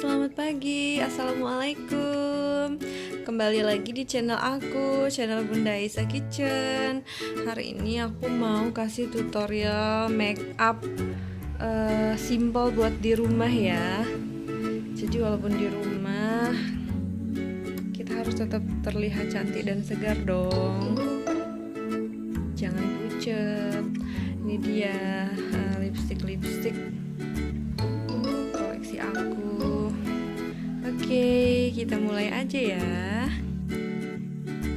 selamat pagi. Assalamualaikum. Kembali lagi di channel aku, channel Bunda Aisyah Kitchen. Hari ini aku mau kasih tutorial make up simple buat di rumah ya. Jadi walaupun di rumah, kita harus tetap terlihat cantik dan segar dong. Jangan pucet. Ini dia lipstick koleksi aku. Oke, kita mulai aja ya.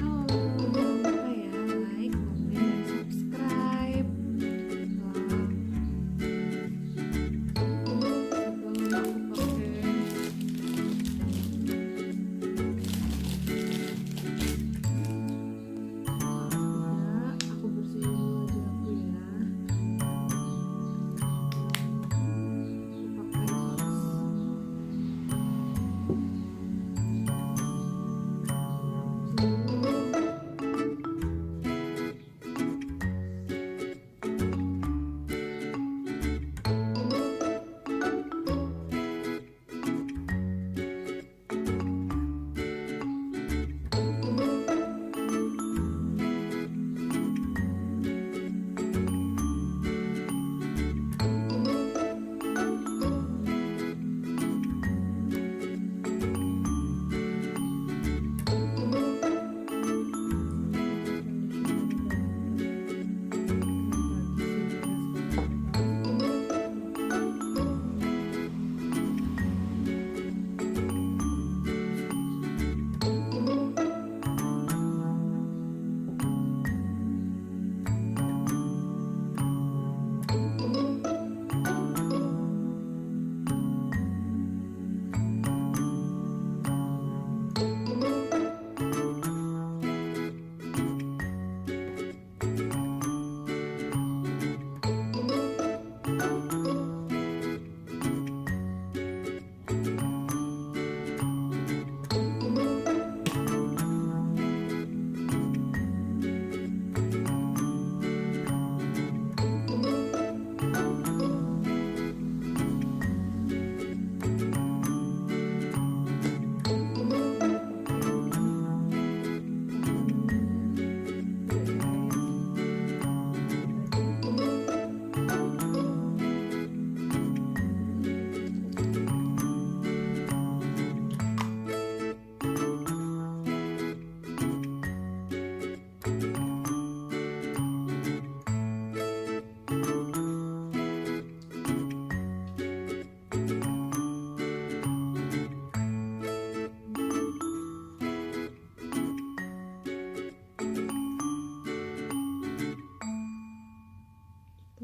Halo, jangan lupa ya like, komen, dan subscribe. Aku bersihin wajahku ya.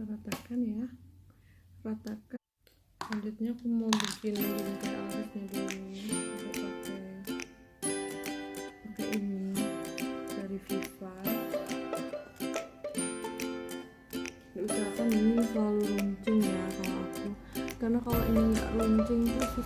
Ratakan ya, ratakan. Selanjutnya aku mau bikin bingkai alisnya dulu. Aku pakai ini dari Viva. Usahakan ini selalu runcing ya kalau aku, karena kalau ini nggak runcing tuh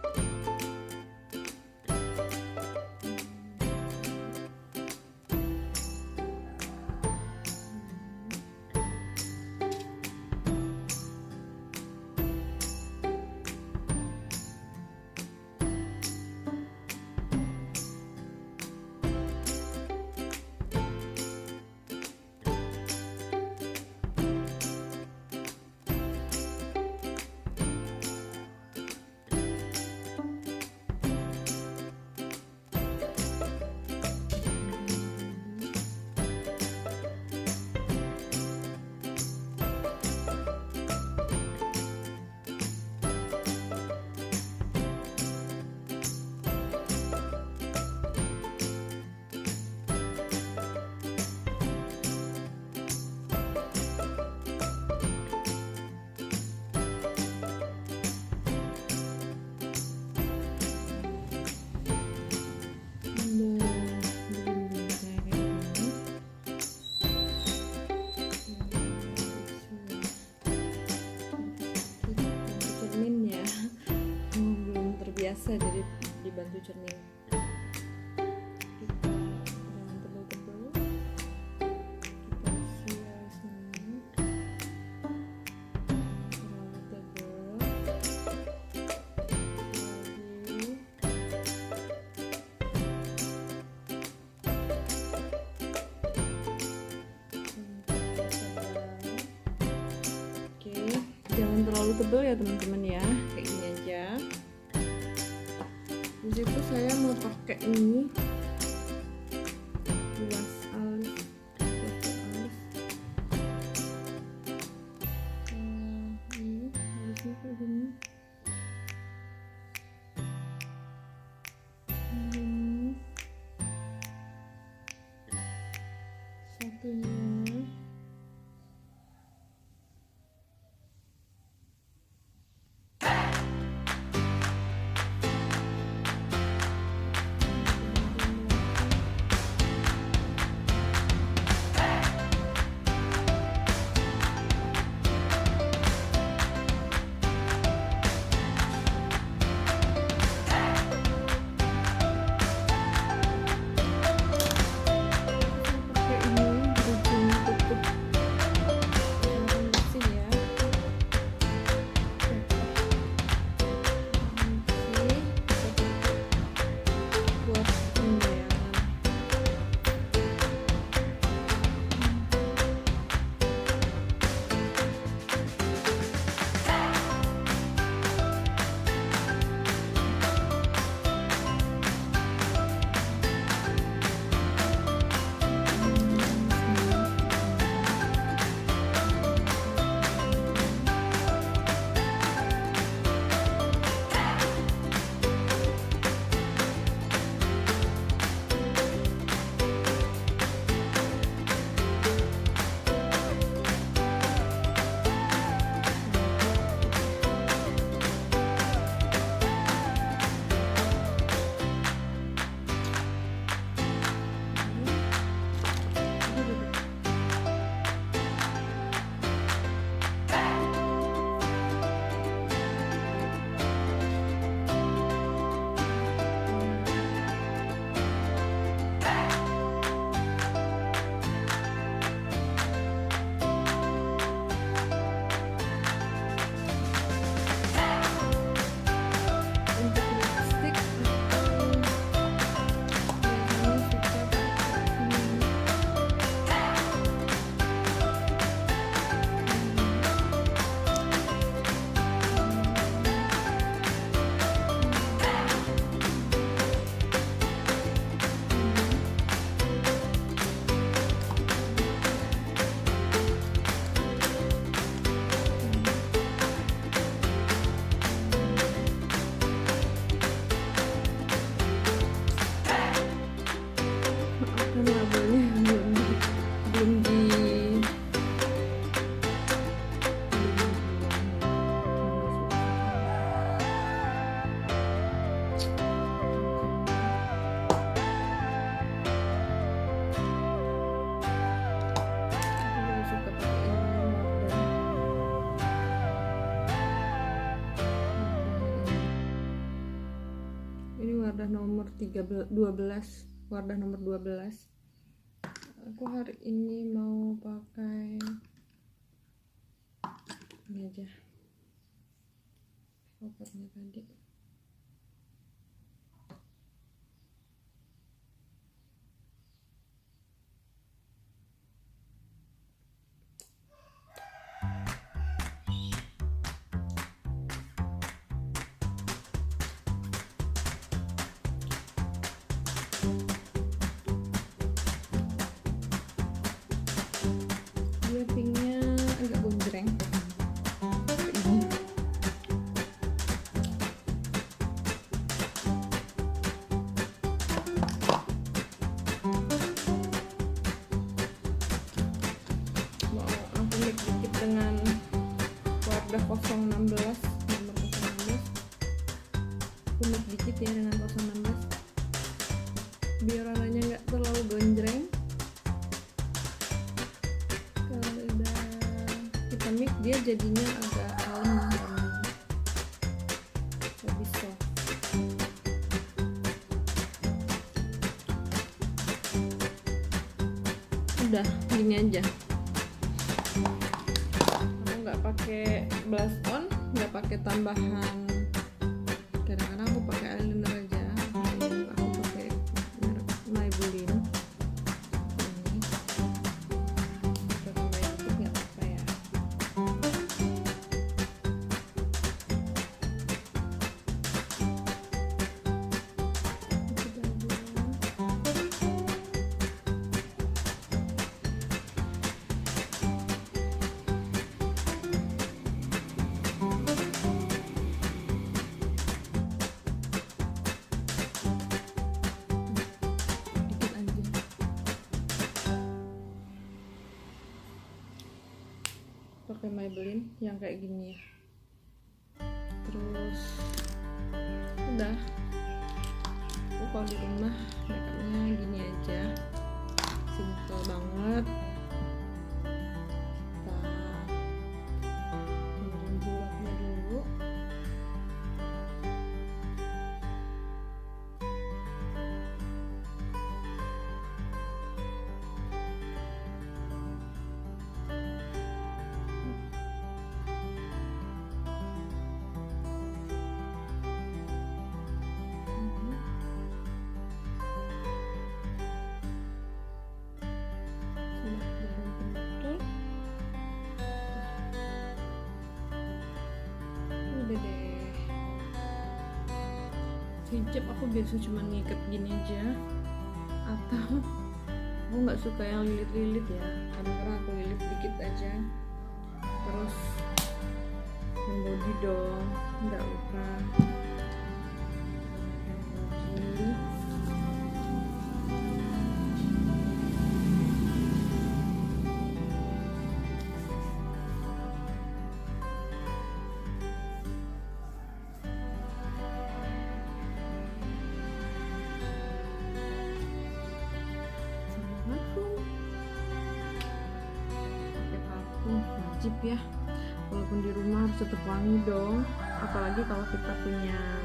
biasa, jadi dibantu cermin. Kita jangan tebal-tebal, kita isi alisnya terlalu tebal lagi. jangan terlalu tebal ya teman-teman ya, kayak gini aja. Di situ saya mau pakai ini luas alis, ini alisnya kayak gini. Satunya Wardah nomor 12, Wardah nomor 12. Aku hari ini mau pakai ini aja kopernya tadi. Dia pinknya agak gonjreng. Mau aku mix dikit dengan Wardah 016 nomor 016. Aku mix dikit ya dengan 016 biar warnanya nggak terlalu gonjreng. Kita mix dia jadinya agak kalem dan lebih soft. Udah gini aja. Aku nggak pakai blush on, nggak pakai tambahan. Kadang-kadang aku pakai eyeliner aja. Aku pakai merek Maybelline. pakai Maybelline yang kayak gini ya. Terus udah, aku kalau di rumah makeupnya gini aja, simple banget. Kita benerin jilatnya dulu. Udah deh. Hijab aku biasa cuma ngikat gini aja, atau aku nggak suka yang lilit-lilit ya, kadang-kadang aku lilit dikit aja. Terus yang body dong, nggak lupa yang body. Wajib ya, walaupun di rumah harus tetap wangi dong, apalagi kalau kita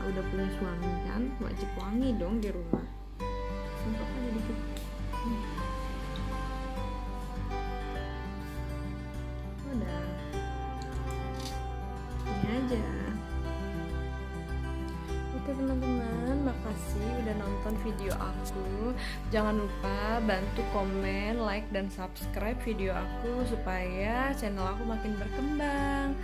udah punya suami kan, wajib wangi dong di rumah. Semprot aja dikit. Udah, ini aja. Oke teman-teman, makasih udah nonton video aku. Jangan lupa bantu komen, like, dan subscribe video aku supaya channel aku makin berkembang.